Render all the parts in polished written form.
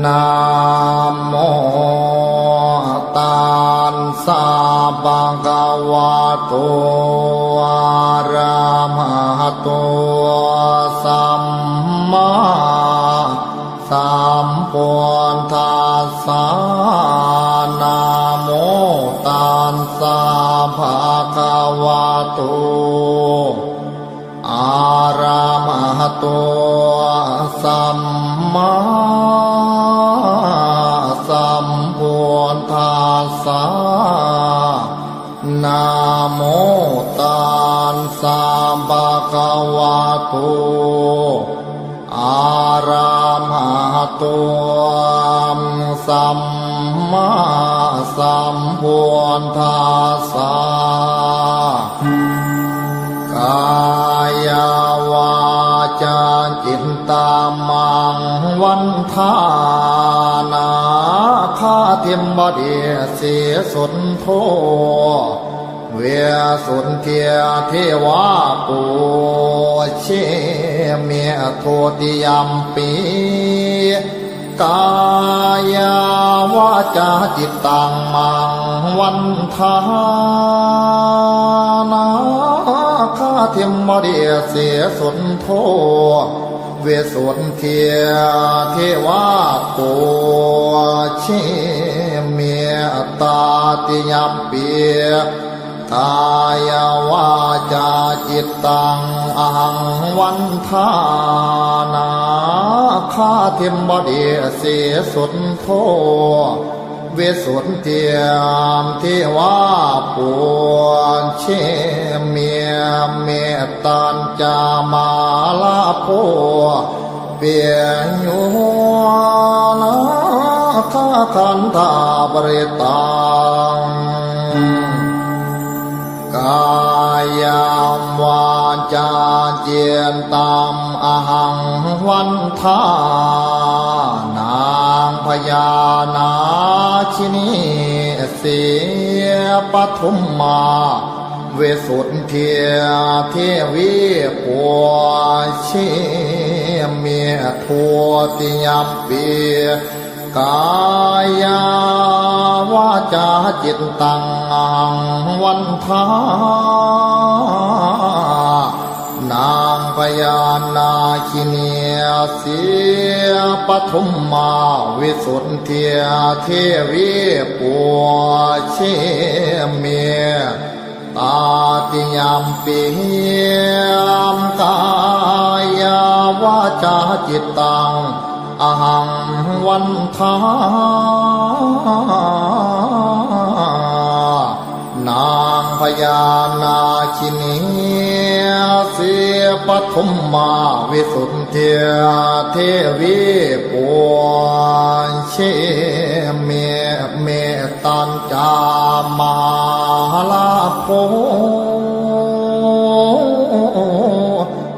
นะโมตัสสะภะคะวะโตอะระหะโตสัมมาสัมพุทธัสสะนะโมตัสสะภะคะวะโตอะระหะโตสัมมาสัมพุทธัสสะนะโมตัสสะภะคะวะโตอะระหะโตสัมมาสัมพุทธัสสะกายวาจาจิตตามังวันทานาคาเทมบดีเสียสุนโทเวสุนเทียเทวาปูเชเมียโทติยัมปีกายวาจาจิตตังมังวันทานาคาเทมบดีเสียสุนโทเวสุนเทียเทวาปูเชเมียตาติยัมปีกายวาจาจิตตังอหังวันทานาคาเทมบดีเสียสุนโทเวสุนเทียมเทวาปูเชเมียเมตตัญจามาลาโพเปียโยนาคาคันธาบริตังกายาวาจาเจียนตามอหังวันทานางพญานาชินีเสียปทุมมาเวสุนเทียเทวีปัวเชเมียทัวติยัมปีกายาวาจาจิตตังวันทานางพญานาคินีเสียปทุมมาวิสุทธิเทวีปัวเชเมียตาติยัมปีมกายาวาจาจิตตังอหังวันทานางพญานาคินีเสียปทุมมาวิสุทธิเทวีปัวเชเมตัญจามาลาโพ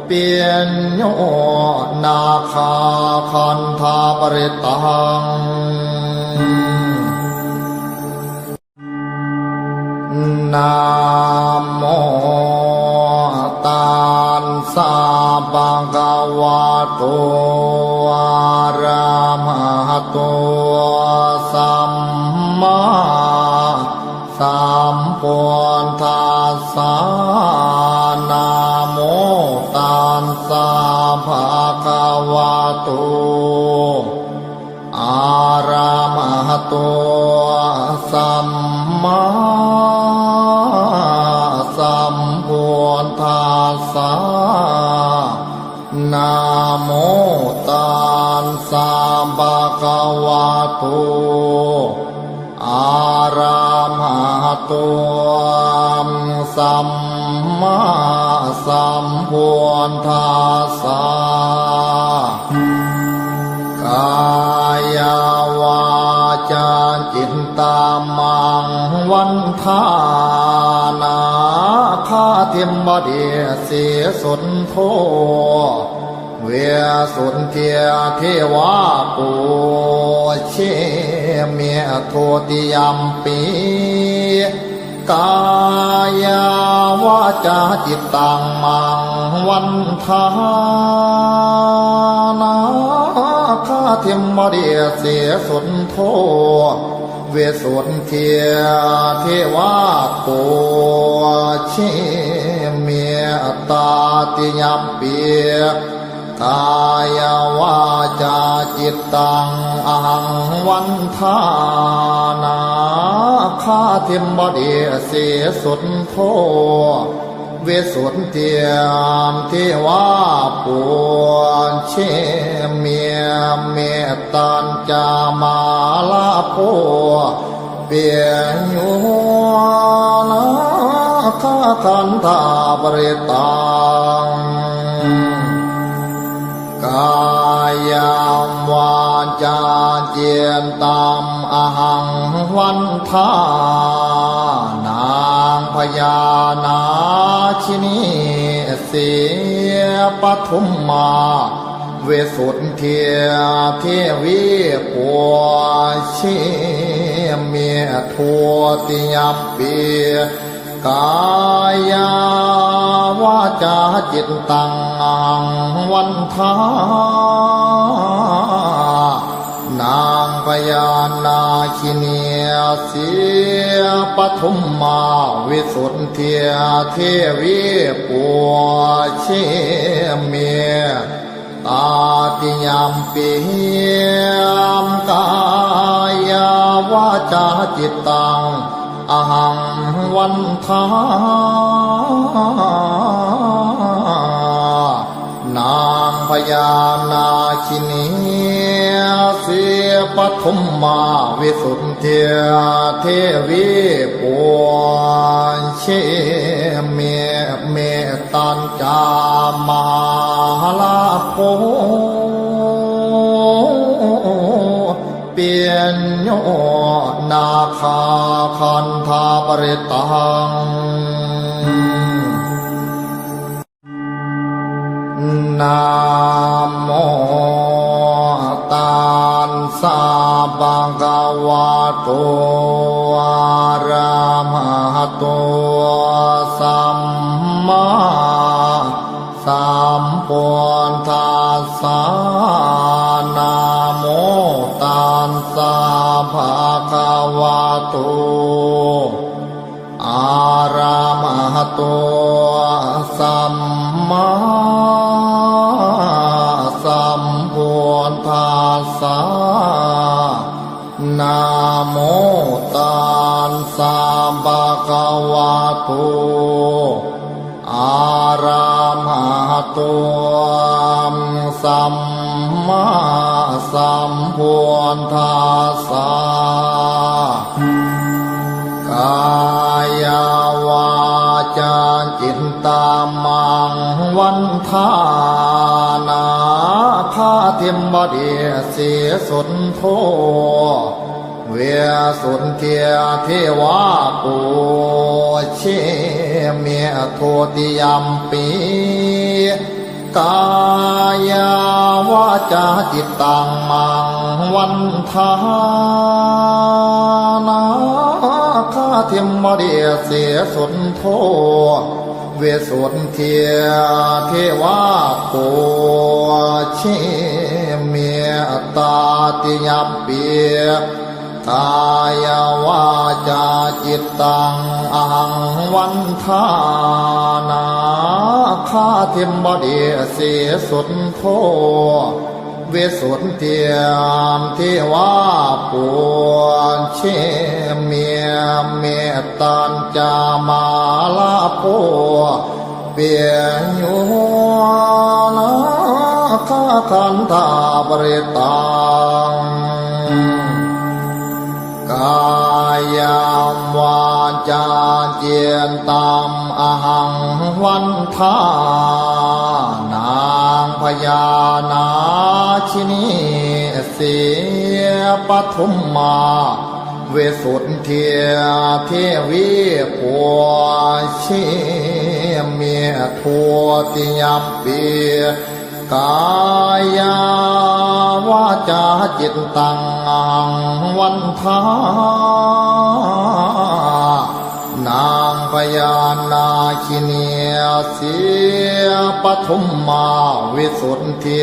เปียนโยนาคาคันธาบริตังนะโมตัสสะภะคะวะโตอะระหะโตสัมมาสัมพุทธัสสะนะโมตัสสะภะคะวะโตอะระหะโตสัมมาสัมพุทธัสสะนะโมตัสสะภะคะวะโตอะระหะโตสัมมาสัมพุทธัสสะกายาวาจาจิตตามังวันทานาคาเทมบดีเสียสุนโทเวสุนเทียเทวาปูเชเมียโทติยัมปีกายาวาจาจิตตังมังวันทานา คาเทมมเดียเสียสนโทเวสวนเทียเทวาโกเชเมียตาติยัมเปียกายวาจาจิตตังอหังวันทานาคาเทมมเดียเสียสนโทเวสุนเทียมเทวาปุเชเมียเมตตัญจามาลาโพเปียยุนาคาคันธาบริตังกายามวาจาเจียนตามอหังวันทานางพญานาชินีเสียปทุมมาเวสุนเทียเทวีปัวชิเมียทัวติยัมปีกายาวาจาจิตตังวันทานางพญานาคิเนียเสียปทุมมาวิสุทธิเทวีปัวเชเมียตาติยัมปีมกายาวาจาจิตตังอหังวันทานางพญานาคินีเสียปทุมมาวิสุทธิเทวีปัวเชเมเมตัญจามาลาโพเปียนโยนาคาคันธาปริตังนะโมตัสสะภะคะวะโตอะระหะโตสัมมาสัมพุทธัสสะนะโมตัสสะภะคะวะโตอะระหะโตสัมมาสัมพุทธัสสะนะโมตัสสะภะคะวะโตอะระหะโตสัมมาสัมพุทธัสสะกายาวาจาจิตตามังวันทานาคาเทมบดีเสียสนโทเวสุนเทียเทวาปุเชเมียโทติยัมปีกายาวาจาจิตตังมังวันทานาคาเทมมเดียเสียสนโทเวสุนเทียเทวาปุเชเมียตาติยัมปีกายาวาจาจิตตังอหังวันทานาคาเทมบดีเสียสนโทเวสุนเทียมเทวาปุเชเมียเมตตัญจามาลาโพเปียยุนาคาคันธาบริตังกายามวาจาเจียนตามอหังวันทานางพญานาชินีเสียปทุมมาเวสุทธิเทวีปัวเชเมียทัวติยัมปีกายาวาจาจิตตังวันทานางพญานาคิเนีย เสียปฐุมมาวิสุทธิ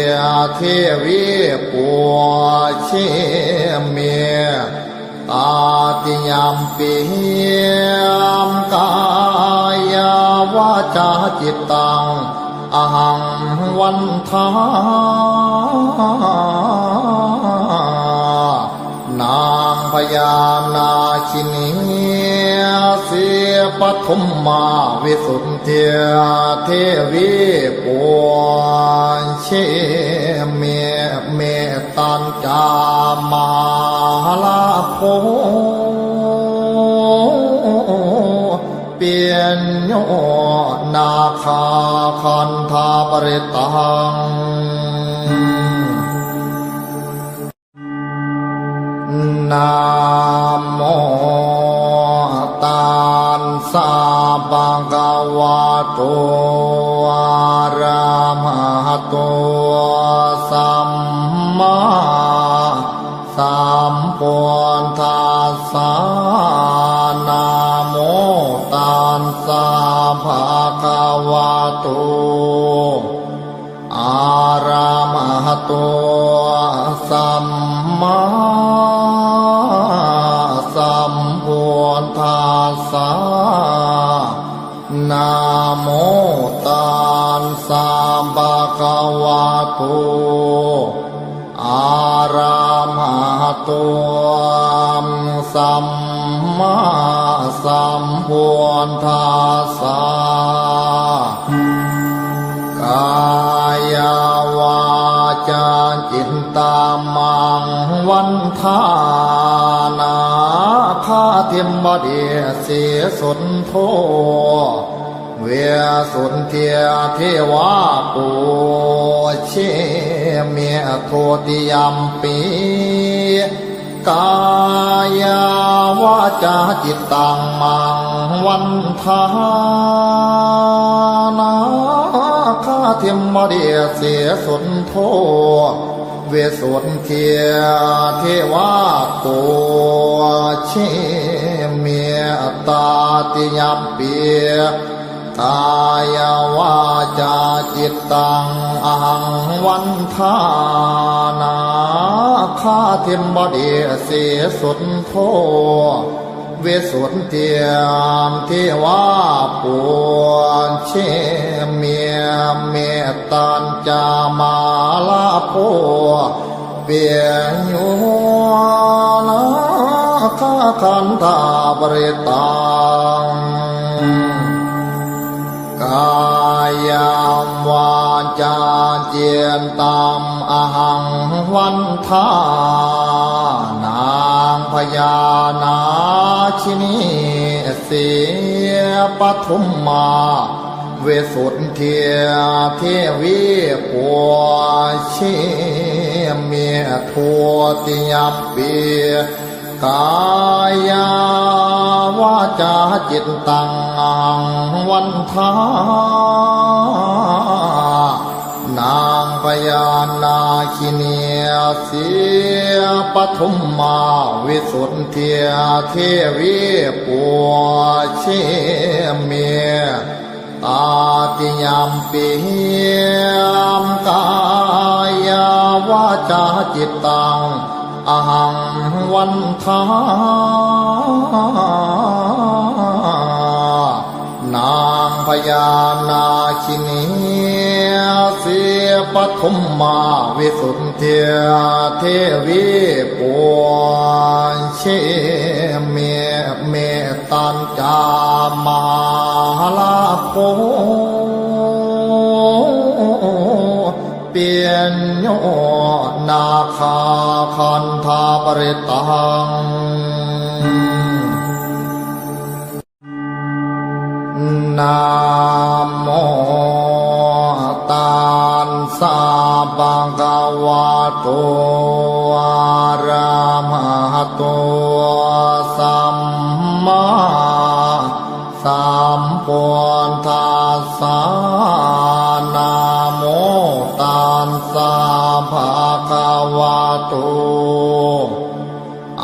เทวีปัวเชเมตาติยามปิมกายวาจาจิตตังอหังวันทานางพญานาคินีเสียปฐุมมาวิสุทธิเทวีปัวเชเมเมตัญจามาลาโภเปียนโยนาคาคันธาปริตังนะโมตัสสะภะคะวะโตอะระหะโตสัมมาสัมพุทธัสสะนะโมตัสสะภะคะวะโตอะระหะโตสัมมาสัมพุทธัสสะนะโมตัสสะภะคะวะโตอะระหะโตสัมมาสัมพุทธัสสะกายวาจาจิตตามังวันทานาคาเทมบดีเสียสุนโทเวสุนเทียเทวาปูเชเมียโทติยัมปีกายวาจาจิตตังมังวันทานาคาเทมบดีเสียสุนโทเวสุนเทียเทวาปูเชเมียตาติยัมปีกายวาจาจิตตังอหังวันทานาคาเทมบดีเสียสุนโทเวสุนเทียมเทวาปูเชเมียเมตัญจามาลาโภเปียโยนาคาคันธาปริตังกายาวาจาเจียนตามอหังวันทานางพญานาคินีเสียปฐุมมาเวสุทธิเทวีปัวเชเมียทัวติยัมปีกายาวาจาจิตตังวันทานางพญานาคินีเสียปฐุมมาวิสุทธิเทวีปัวเชเมียตาติยัมปีมกายวาจาจิตตังอหังวันทานางพญานาคินีเสียปฐุมมาวิสุทธิเทวีปัวเชเมเมตัญจามาลาโภเปียนโยนาคาคันธาปริตังนะโมตัสสะภะคะวะโตอะระหะโตสัมมาสัมพุทธัสสะนะโมตัสสะภะคะวะโต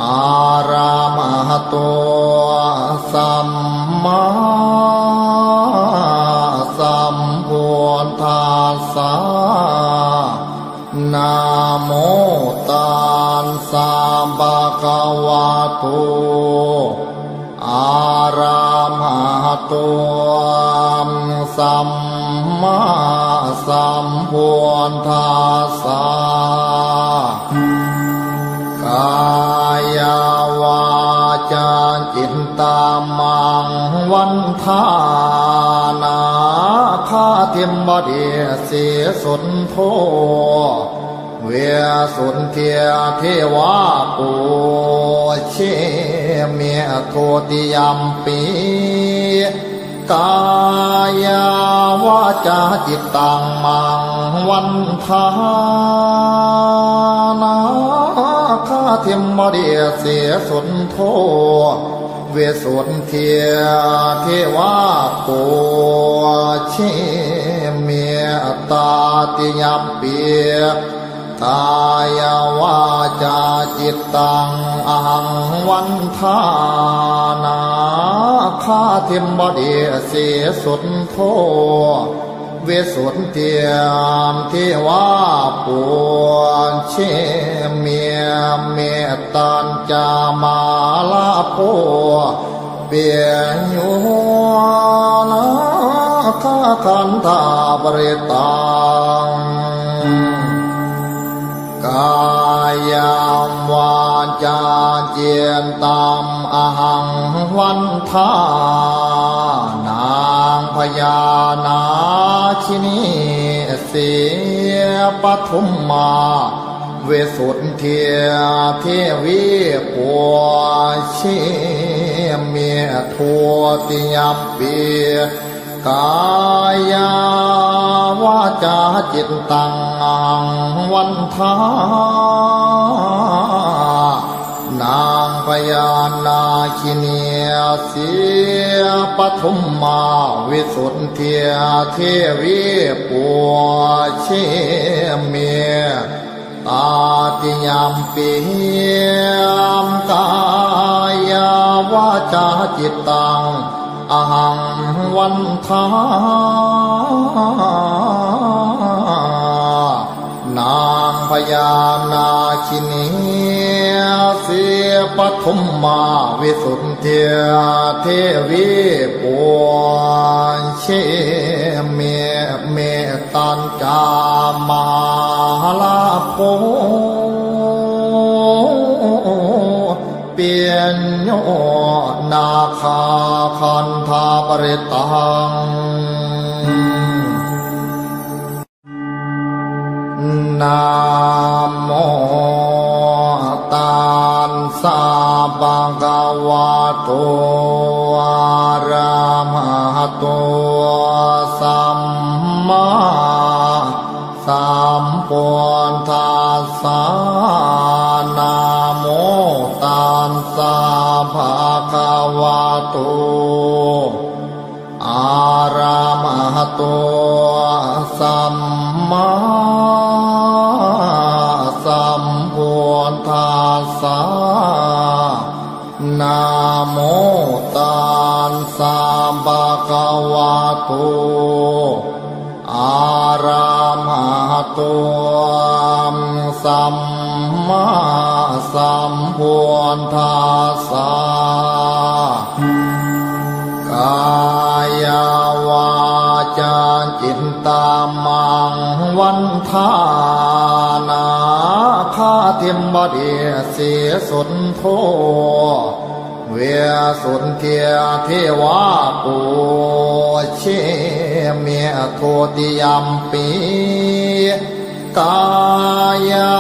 อะระหะโตสัมมาสั านะโมตัสสะภะคะวะโตอะระหะโตสัมมาสัมพุทธัสสะกายวาจาจิตตามังวันทานาคาเทมบดีเสสุนโทเวสุนเทียเทวาปูเชเมโทติยัมปีกายวาจาจิตตังมังวันทานาคาเทมบดีเสสุนโทเวสุนเทียเทวาปูเชเมตาติยัมปีกายวาจาจิตตังอหังวันทานาคาเทมบดีเสสุนโทเวสุนเทียมเทวาปูเชเมียเมตตัญจามาลาโพเปียโยนาคาคันธาปริตังกายาวาจาเจียนตามอหังวันทานางพญานาคินีเสียปทุมมาเวสุนเทียเทวีปัวชิเมียทัวติยัมปีกายาวาจาจิตตังวันทานางพญานาคินีเสียปทุมมาวิสุทธิเทวีปัวเชเมียตาติยัมปีกายาวาจาจิตตังอหังวันทานางพญานาคินีเสียปทุมมาวิสุทธิเทวีปัวเชเมเมตัญจามาลาโพเปียนโยนาคาคันธาปริตังนะโมตัสสะภะคะวะโตอะระหะโตสัมมาสัมพุทธัสสะนะโมตัสสะภะคะวะโตอะระหะโตสัมมาสัมพุทธัสสะนะโมตัสสะภะคะวะโตอะระหะโตสัมมาสัมพุทธัสสะกายาวาจาจิตตามังวันทานาคาเทมบดีเสสุนโทเวสุนเทียเทวาปูเชเมียโทติยัมปีกายา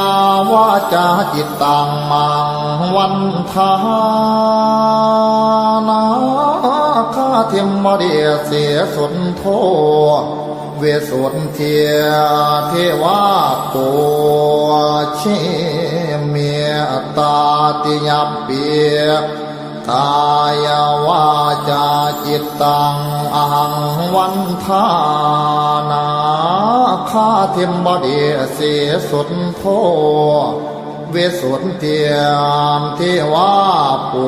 วาจาจิตตังมังวันทานาคาเทมบดีเสสุนโทเวสุนเทียเทวาปูเชเมียตาติยัมปีกายวาจาจิตตังอหังวันทานาคาเทมบดีเสสุนโทเวสุนเทียมเทวาปู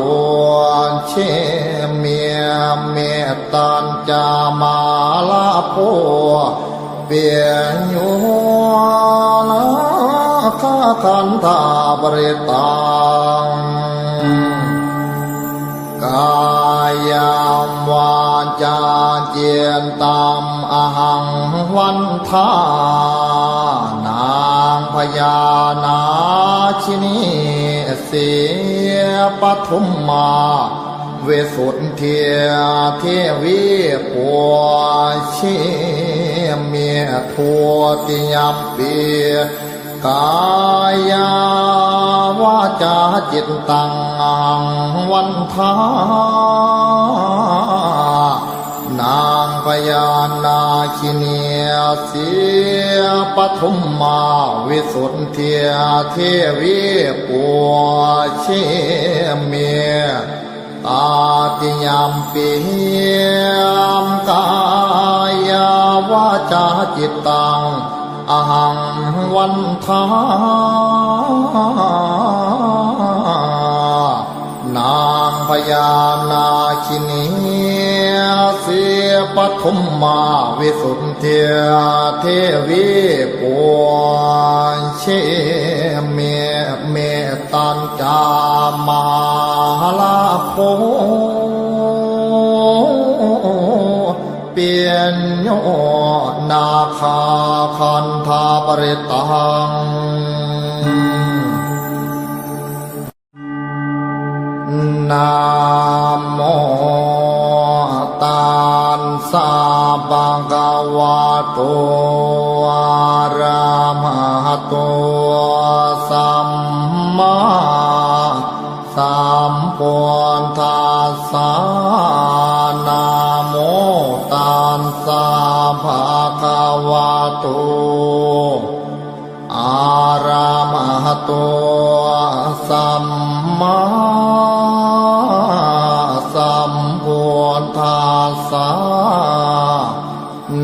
เชเมียเมตตัญจามาลาโพ เปียโยนาคาคันธาบริตังกายามวาจาเจียนตามอหังวันทานางพญานาชินีเสียปทุมมาเวสุทธิเทวีปัวชิเมียทัวติยมปีกายาวาจาจิตตังวันทานางพญานาคิเนียเสียปทุมมาวิสุทธิเทวีปัวชิเมียตาติยมปีมกายาวาจาจิตตังอหังวันทานางพญานาคินีเสียปทุมมาวิสุทธิเทวีปัวเชเมตัญจามาลาโภเปียนโยนาคาคันธาบริตังนะโมตัสสะภะคะวะโตอะระหะโตสัมมาสัมพุทธัสสะนะโมตัสสะภะคะวะโตอะระหะโตสัมมาสัมพุทธัสสะ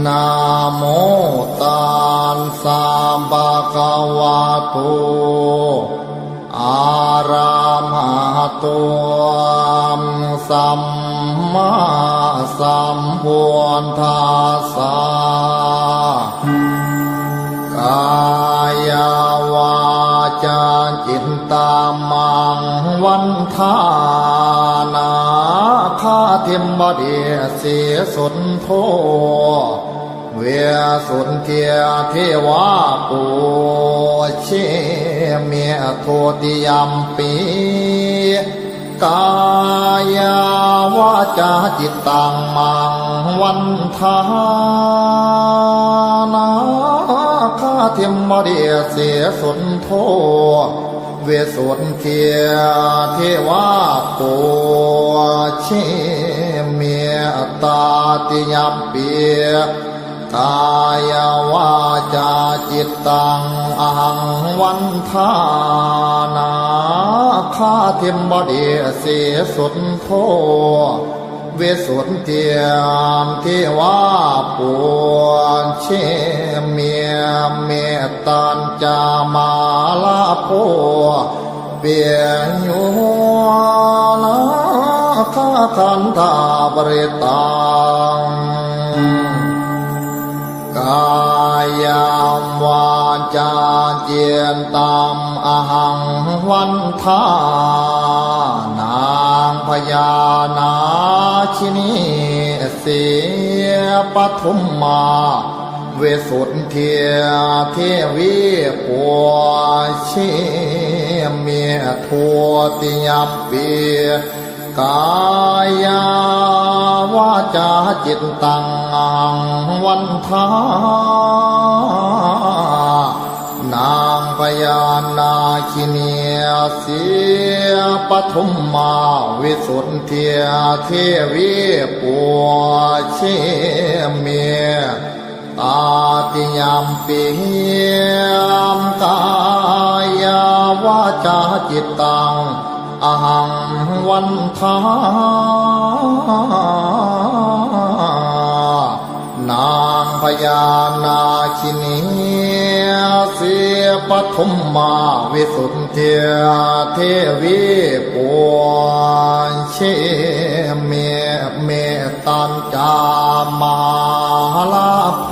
นะโมตัสสะภะคะวะโตอะระหะโตสัมมาสัมพุทธัสสะกายวาจาจิตตามังวันทานาคาเทมบดีเสียสุนโทเวสุนเทียเทวาปูเชเมียโทติยมปีกายาวาจาจิตตังมังวันทานาคาเทมบดีเสียสุนโทเวสุนเทียเทวาปูเชเมียตาติยมปีกายวาจาจิตตังอหังวันทานาคาเทมบดีเสียสุนโทเวสุนเทียมเทวาปูเชเมียเมตัญจามาลาโภเปียโยนาคาคันธาบริตังกายามวาจาเจียนตามอหังวันทานางพญานาชินีเสียปทุมมาเวสุทธิเทวีปัวชิเมียทัวติยมปีกายาวาจาจิตตังวันทานางพญานาคิเนียเสียปทุมมาวิสุทธิเทวีปัวเชเมียตาติยมปีมกายาวาจาจิตตังอหังวันทานางพญานาคินีเสียปทุมมาวิสุทธิเทวีปัวเชเมตัญจามาลาโภ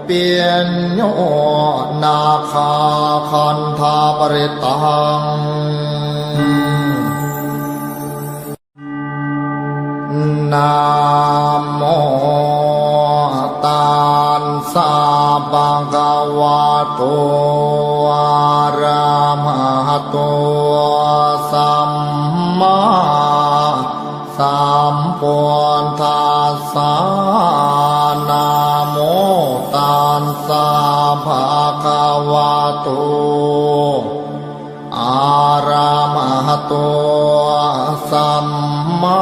เปียนโยนาคาคันธาปริตังนะโมตัสสะภะคะวะโตอะระหะโตสัมมาสัมพุทธัสสะนะโมตัสสะภะคะวะโตอะระหะโตสัมมา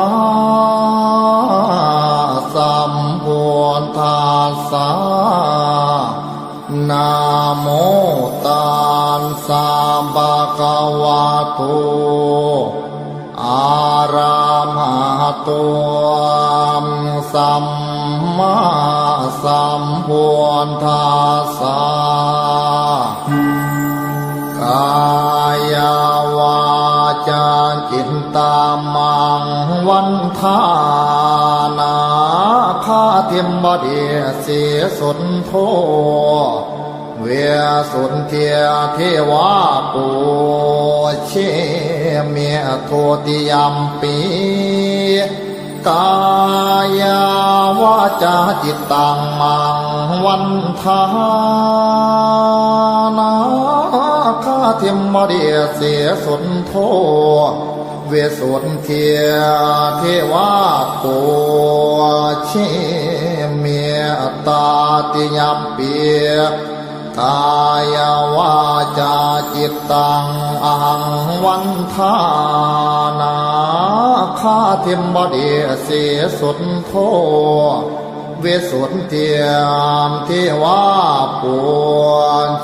สัมพุทธัสสะนะโมตัสสะภะคะวะโตอะระหะโตสัมมาสัมพุทธัสสะกายวาจาจิตตามังวันทานาคาเทมบดีเสสนโทเวสุนเทียเทวาปูเชเมียโทติยัมปีกายาวาจาจิตตังมังวันทานาคาเทมบดีเสสนโทเวสุนเทียเทวาปูเชเมียตาติยัมปีกายวาจาจิตตังอหังวันทานาคาเทมบดีเสสุนโทเวสุนเทียมเทวาปู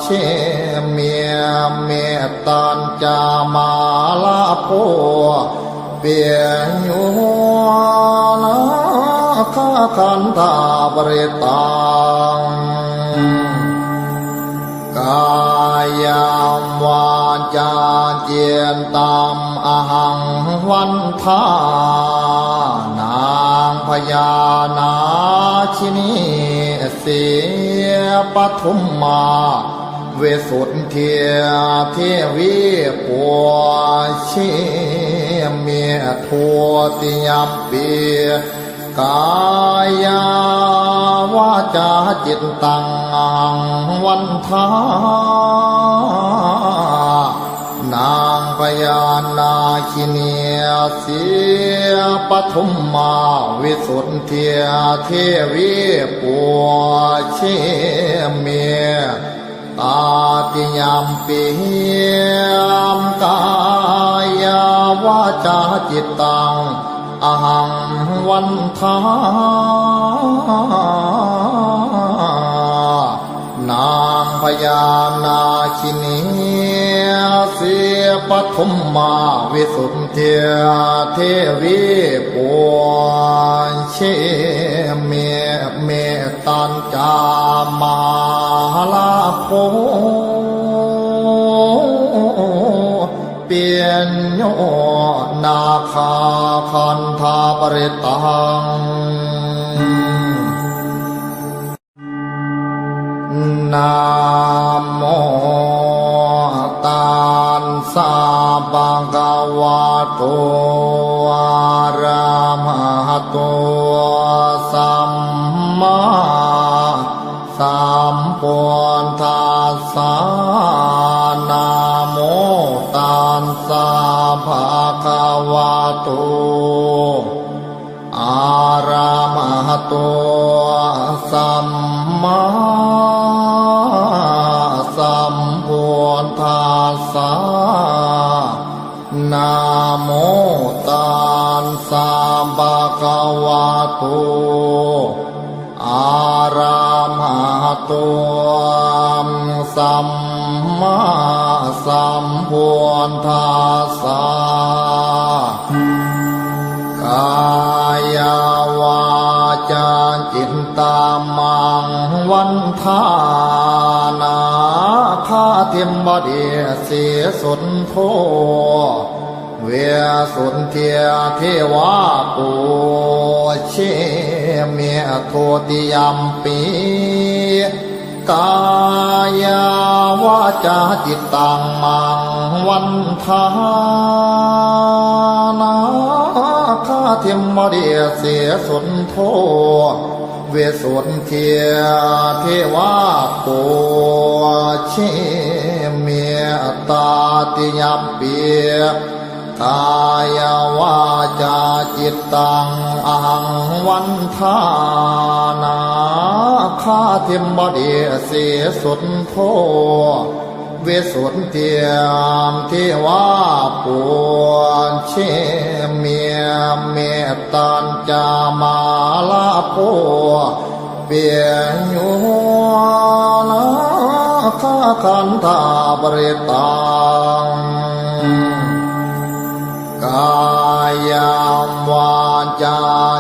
เชเมียเมตตัญจามาลาโพเปียโยนาคาคันธาปริตังกายาวาจาเจียนตามอหังวันทานางพญานาชินีเสียปทุมมาเวสุนเทียเทวีปัวชิเมียทัวติยัมปีกายาวาจาจิตตังวันทานางพญานาคิเนียเสียปทุมมาวิสุทธิเทวีปัวเชเมียตาติยัมปีมกายาวาจาจิตตังอหังวันทานางพญานาคินีเสียปทุมมาวิสุทธิเทวีปัวเชเมตัญจามาลาโพเปียนโยนาคาคันธาปริตังนะโมตัสสะภะคะวะโตอะระหะโตสัมมาสัมพุทธัสสะนะโมตัสสะภะคะวะโตอะระหะโตสัมมาสัมพุทธัสสะนะโมตัสสะภะคะวะโตอะระหะโตสัมมาสัมพุทธัสสะกายาวาจาจิตตามังวันทานาคาเทมบดีเสสุนโทเวสุนเทียเทวาปูเชเมียโทติยัมปี กายาวาจาจิตตังมังวันทานาข้าเทียมมาเดียเสียสนโทเวสวนเทียเทวาปัวเชเมียตาติยามเปียกายวาจาจิตตังอหังวันทานาข้าเทียมบดีเสียสุดโทเวสุนเทียมเทวาปุญเชเมียเมตตัญจามาลาโพเปียโยนาข้าขันธาบริตังกายามวาจา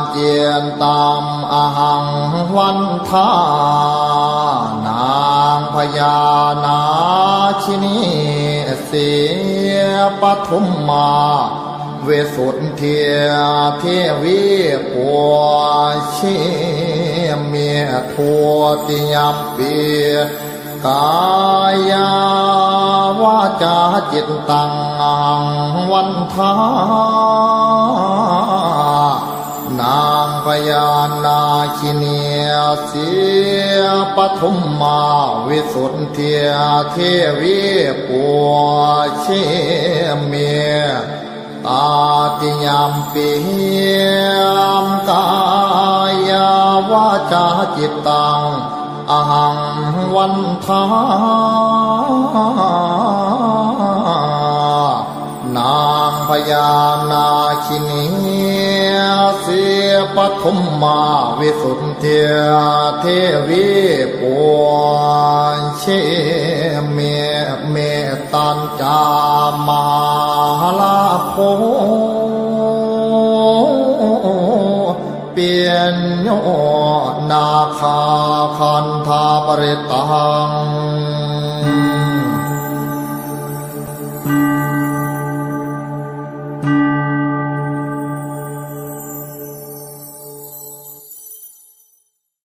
เจียนตามอหังวันทานางพญานาชินีเสียปทุมมาเวสุนเทียเทวีปัวชิเมียทัวติยามเปียกายาวาจาจิตตังวันทานางพญานาคิเนียเสียปทุมมาวิสุทธิเทวีปัวเชเมียตาติยามปีมกายาวาจาจิตตังอหังวันทานางพญานาคินีเสียปทุมมาวิสุทธิเทวีปัวเชเมตัญจามาลาโพเปียนโยนาคาคันธาปริตัง